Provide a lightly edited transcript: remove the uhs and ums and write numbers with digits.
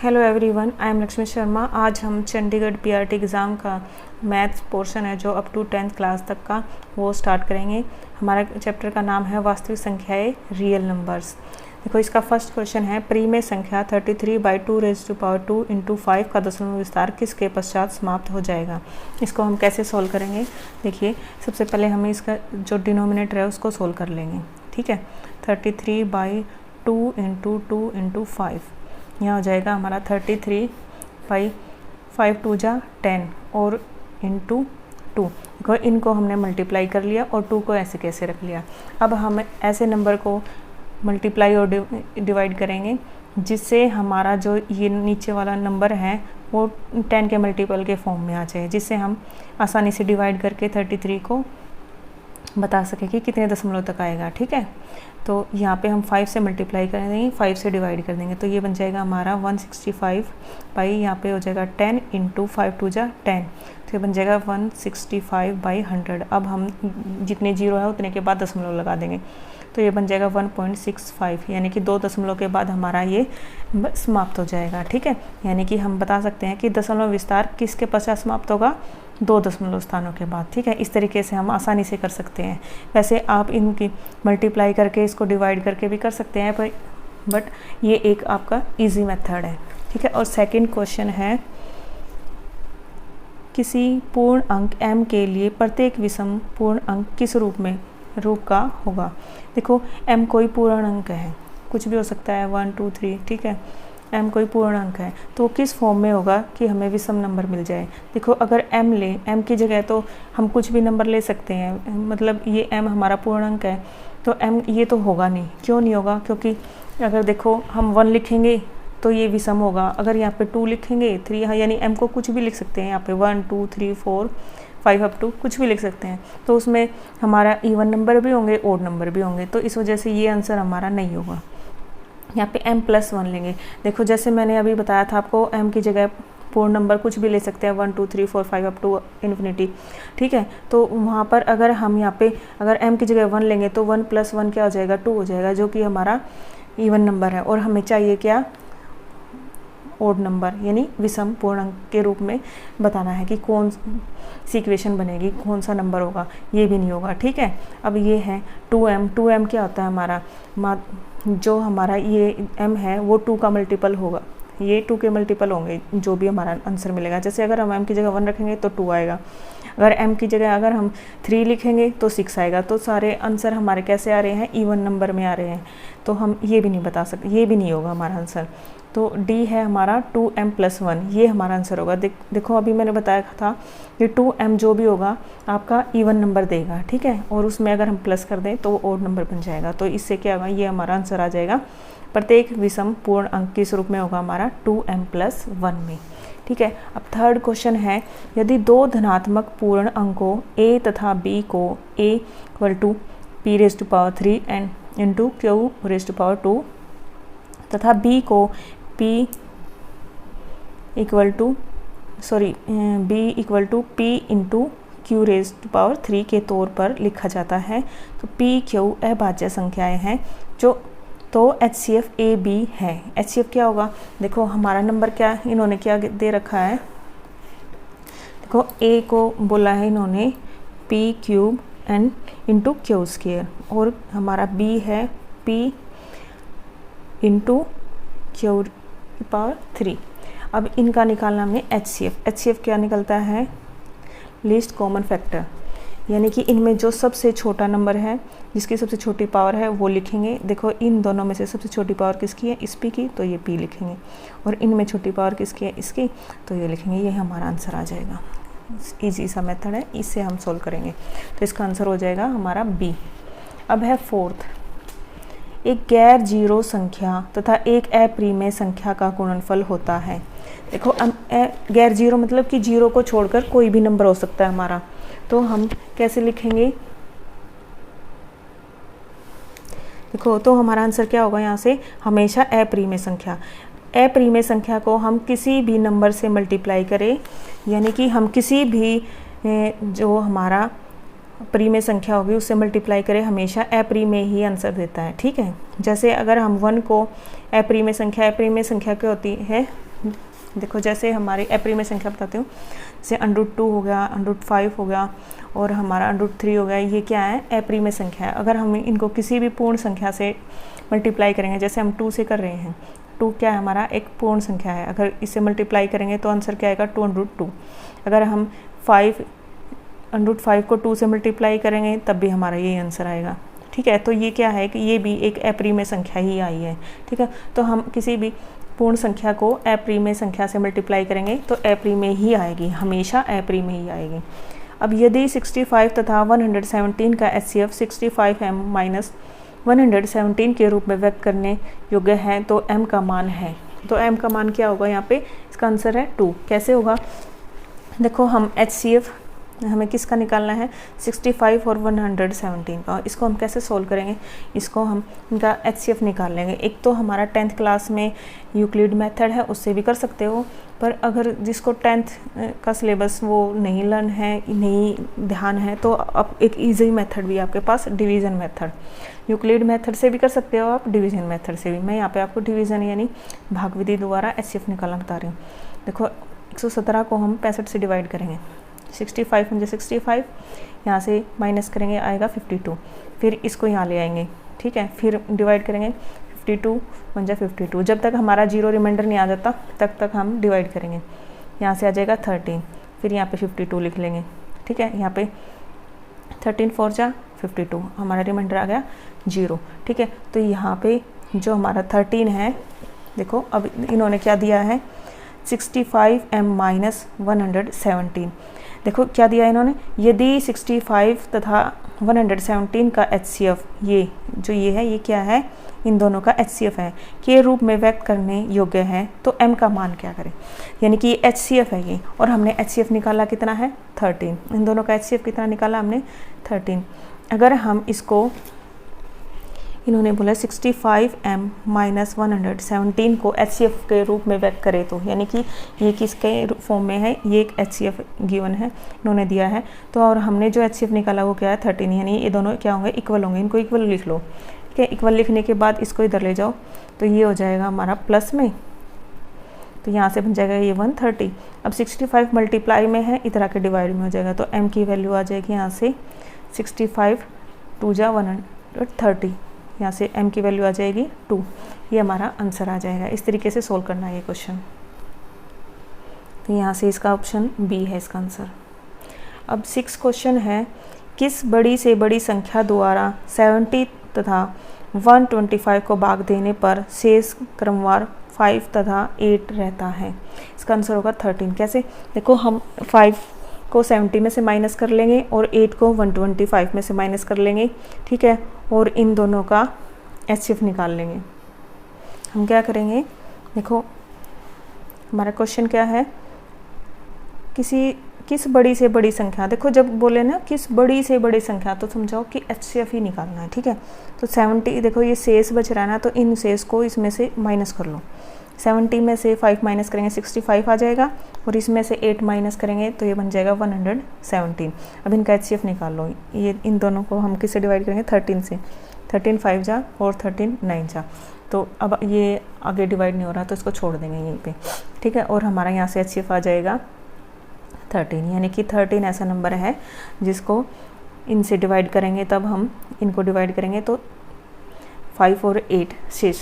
Hello everyone, I am Lakshmi Sharma. आज हम Chandigarh PRT exam का मैथ्स पोर्शन है जो अप टू 10th क्लास तक का वो स्टार्ट करेंगे। हमारा चैप्टर का नाम है वास्तविक संख्याएं, रियल नंबर्स। देखो, इसका फर्स्ट क्वेश्चन है, परिमेय संख्या 33/2⁻² इंटू 5 का दशमलव विस्तार किसके पश्चात समाप्त हो जाएगा। इसको हम कैसे सोल्व करेंगे। देखिए, सबसे पहले हमें इसका जो डिनोमिनेटर है उसको सोल्व कर लेंगे। ठीक है, 33/2 इंटू 2 इंटू 5, यहाँ हो जाएगा हमारा 33/5 2 जा 10 और इंटू 2। देखो, इनको हमने मल्टीप्लाई कर लिया और 2 को ऐसे कैसे रख लिया। अब हम ऐसे नंबर को मल्टीप्लाई और डिवाइड करेंगे जिससे हमारा जो ये नीचे वाला नंबर है वो 10 के मल्टीपल के फॉर्म में आ जाए, जिससे हम आसानी से डिवाइड करके 33 को बता सकें कि कितने दशमलव तक आएगा। ठीक है, तो यहाँ पे हम 5 से मल्टीप्लाई कर देंगे, 5 से डिवाइड कर देंगे, तो ये बन जाएगा हमारा 165 बाई, यहाँ पे हो जाएगा 10 इंटू 5 2 जा 10, तो ये बन जाएगा 165/100। अब हम जितने जीरो है उतने के बाद दशमलव लगा देंगे, तो ये बन जाएगा 1.65, यानी कि 2 दशमलव के बाद हमारा ये समाप्त हो जाएगा। ठीक है, यानी कि हम बता सकते हैं कि दशमलव विस्तार किसके पश्चात समाप्त होगा, 2 दशमलव स्थानों के बाद। ठीक है, इस तरीके से हम आसानी से कर सकते हैं। वैसे आप इनकी मल्टीप्लाई करके इसको डिवाइड करके भी कर सकते हैं, बट ये एक आपका इजी मेथड है। ठीक है, और सेकंड क्वेश्चन है, किसी पूर्ण अंक m के लिए प्रत्येक विषम पूर्ण अंक किस रूप का होगा। देखो, m कोई पूर्ण अंक है, कुछ भी हो सकता है, 1 2 3। ठीक है, m कोई पूर्ण अंक है तो किस फॉर्म में होगा कि हमें विषम नंबर मिल जाए। देखो, अगर m ले, m की जगह तो हम कुछ भी नंबर ले सकते हैं, मतलब ये m हमारा पूर्ण अंक है तो m ये तो होगा नहीं। क्यों नहीं होगा, क्योंकि अगर देखो हम 1 लिखेंगे तो ये विषम होगा। अगर यहाँ पे 2 लिखेंगे, 3, यानी m को कुछ भी लिख सकते हैं, यहाँ पे 1 2 3 4 5 अप टू कुछ भी लिख सकते हैं, तो उसमें हमारा इवन नंबर भी होंगे, ओड नंबर भी होंगे, तो इस वजह से ये आंसर हमारा नहीं होगा। यहाँ पे m+1 लेंगे। देखो, जैसे मैंने अभी बताया था आपको, m की जगह पूर्ण नंबर कुछ भी ले सकते हैं, 1 2 3 4 5 अप टू इन्फिनिटी। ठीक है, तो वहाँ पर अगर हम यहाँ पे अगर m की जगह 1 लेंगे तो 1+1 क्या हो जाएगा, 2 हो जाएगा, जो कि हमारा इवन नंबर है। और हमें चाहिए क्या, ओड नंबर, यानी विषम पूर्ण अंक के रूप में बताना है कि कौन सी इक्वेशन बनेगी, कौन सा नंबर होगा। ये भी नहीं होगा। ठीक है, अब ये है 2m क्या होता है हमारा, जो हमारा ये m है वो 2 का मल्टीपल होगा, ये 2 के मल्टीपल होंगे जो भी हमारा आंसर मिलेगा। जैसे अगर हम m की जगह 1 रखेंगे तो 2 आएगा, अगर m की जगह अगर हम 3 लिखेंगे तो 6 आएगा। तो सारे आंसर हमारे कैसे आ रहे हैं, इवन नंबर में आ रहे हैं, तो हम ये भी नहीं बता सकते, ये भी नहीं होगा हमारा आंसर। तो D है हमारा 2m+1, ये हमारा आंसर होगा। देखो, अभी मैंने बताया था कि 2m जो भी होगा आपका इवन नंबर देगा। ठीक है, और उसमें अगर हम प्लस कर दें तो वो ओड नंबर बन जाएगा, तो इससे क्या होगा, ये हमारा आंसर आ जाएगा। प्रत्येक विषम पूर्ण अंक किस रूप में होगा हमारा, 2m+1 में। ठीक है, अब थर्ड क्वेश्चन है, यदि 2 धनात्मक पूर्ण अंकों a तथा b को a = p⁻³ and into q⁻² तथा b को p p इंटू q⁻³ के तौर पर लिखा जाता है, तो p q अभाज्य संख्याएं हैं, जो तो HCF AB है। HCF क्या होगा, देखो हमारा नंबर क्या इन्होंने क्या दे रखा है, देखो A को बोला है इन्होंने p³ एंड इंटू q², और हमारा B है p इंटू q⁻3। अब इनका निकालना हमने HCF क्या निकलता है, लीस्ट कॉमन फैक्टर, यानी कि इनमें जो सबसे छोटा नंबर है, जिसकी सबसे छोटी पावर है वो लिखेंगे। देखो, इन दोनों में से सबसे छोटी पावर किसकी है, इस p की, तो ये p लिखेंगे, और इनमें छोटी पावर किसकी है, इसकी, तो ये लिखेंगे। ये हमारा आंसर आ जाएगा। इजी सा मेथड है, इससे हम सोल्व करेंगे, तो इसका आंसर हो जाएगा हमारा B। अब है फोर्थ, एक गैर जीरो संख्या तथा एक अपरिमेय संख्या का गुणनफल होता है। देखो, गैर जीरो मतलब कि जीरो को छोड़कर कोई भी नंबर हो सकता है हमारा, तो हम कैसे लिखेंगे। देखो, तो हमारा आंसर क्या होगा, यहाँ से हमेशा अपरिमेय संख्या को हम किसी भी नंबर से मल्टीप्लाई करें, यानी कि हम किसी भी जो हमारा परिमेय संख्या होगी उससे मल्टीप्लाई करें, हमेशा अपरिमेय ही आंसर देता है। ठीक है, जैसे अगर हम 1 को अपरिमेय संख्या क्या होती है, देखो जैसे हमारी अप्रीमेय संख्या बताती हूँ, जैसे √2 हो गया, √5 हो गया और हमारा √3 हो गया, ये क्या है, अप्रीमेय संख्या है। अगर हम इनको किसी भी पूर्ण संख्या से मल्टीप्लाई करेंगे, जैसे हम 2 से कर रहे हैं, 2 क्या है हमारा, एक पूर्ण संख्या है, अगर इसे मल्टीप्लाई करेंगे तो आंसर क्या आएगा, 2√2। अगर हम 5 को 2 से मल्टीप्लाई करेंगे तब भी हमारा यही आंसर आएगा। ठीक है, तो ये क्या है कि ये भी एक अप्रीमेय संख्या ही आई है। ठीक है, तो हम किसी भी पूर्ण संख्या को अप्रीमेय संख्या से मल्टीप्लाई करेंगे तो अप्रीमेय ही आएगी, हमेशा अप्रीमेय ही आएगी। अब यदि 65 तथा 117 का HCF 65m - 117 के रूप में व्यक्त करने योग्य है तो m का मान है। तो m का मान क्या होगा यहाँ पे, इसका आंसर है 2। कैसे होगा, देखो हम HCF हमें किसका निकालना है, 65 और 117 का। इसको हम कैसे सोल्व करेंगे, इसको हम इनका HCF निकाल लेंगे। एक तो हमारा 10th क्लास में यूक्लिड मेथड है, उससे भी कर सकते हो, पर अगर जिसको 10th का सिलेबस वो नहीं लर्न है, नहीं ध्यान है, तो अब एक ईजी मेथड भी आपके पास, डिवीज़न मेथड। यूक्लिड मेथड से भी कर सकते हो आप, डिवीज़न मेथड से भी। मैं यहाँ पे आपको डिवीज़न यानी भाग विधि द्वारा HCF निकालना बता रही हूँ। देखो 117 को हम 65 से डिवाइड करेंगे, 65 मुझे 65, यहाँ से माइनस करेंगे आएगा 52, फिर इसको यहाँ ले आएंगे। ठीक है, फिर डिवाइड करेंगे, 52 बन जाए 52। जब तक हमारा 0 रिमाइंडर नहीं आ जाता तब तक हम डिवाइड करेंगे। यहाँ से आ जाएगा 13, फिर यहाँ पे 52 लिख लेंगे। ठीक है, यहाँ पे 13 4 जा 52, हमारा रिमाइंडर आ गया 0। ठीक है, तो यहाँ पे जो हमारा 13 है, देखो अब इन्होंने क्या दिया है, 65m - 117। देखो क्या दिया इन्होंने, यदि 65 तथा 117 का HCF, ये जो ये है, ये क्या है, इन दोनों का HCF है, के रूप में व्यक्त करने योग्य है तो m का मान क्या करें, यानी कि ये HCF है ये, और हमने HCF निकाला कितना है, 13। इन दोनों का HCF कितना निकाला हमने, 13। अगर हम इसको, इन्होंने बोला 65m - 117 को HCF के रूप में व्यक्त करें तो, यानी कि ये किसके फॉर्म में है, ये एक HCF गिवन है, इन्होंने दिया है। तो और हमने जो HCF निकाला वो क्या है, 13, यानी ये दोनों क्या होंगे, इक्वल होंगे। इनको इक्वल लिख लो। ठीक है, इक्वल लिखने के बाद इसको इधर ले जाओ तो ये हो जाएगा हमारा प्लस में, तो यहाँ से बन जाएगा ये 130। अब 65 मल्टीप्लाई में है, इधर आके डिवाइड में हो जाएगा, तो m की वैल्यू आ जाएगी यहाँ से 65 2 जा 130, यहाँ से m की वैल्यू आ जाएगी 2। ये हमारा आंसर आ जाएगा। इस तरीके से सोल्व करना है ये क्वेश्चन। तो यहाँ से इसका ऑप्शन बी है इसका आंसर। अब 6 क्वेश्चन है, किस बड़ी से बड़ी संख्या द्वारा 70 तथा 125 को भाग देने पर शेष क्रमवार 5 तथा 8 रहता है। इसका आंसर होगा 13। कैसे, देखो हम 5 को 70 में से माइनस कर लेंगे और 8 को 125 में से माइनस कर लेंगे। ठीक है, और इन दोनों का HCF निकाल लेंगे। हम क्या करेंगे, देखो हमारा क्वेश्चन क्या है, किस बड़ी से बड़ी संख्या, देखो जब बोले ना किस बड़ी से बड़ी संख्या तो समझाओ कि HCF ही निकालना है। ठीक है, तो 70, देखो ये शेष बच रहा है ना, तो इन शेष को इसमें से माइनस कर लो। 70 में से 5 माइनस करेंगे 65 आ जाएगा, और इसमें से 8 माइनस करेंगे तो ये बन जाएगा 117। अब इनका HCF निकाल लो। ये इन दोनों को हम किससे डिवाइड करेंगे, 13 से। 13 5 जा और 13 9 जा, तो अब ये आगे डिवाइड नहीं हो रहा तो इसको छोड़ देंगे यहीं पे। ठीक है, और हमारा यहाँ से HCF आ जाएगा 13, यानी कि 13 ऐसा नंबर है जिसको इनसे डिवाइड करेंगे, तब हम इनको डिवाइड करेंगे तो 5 और 8 शेष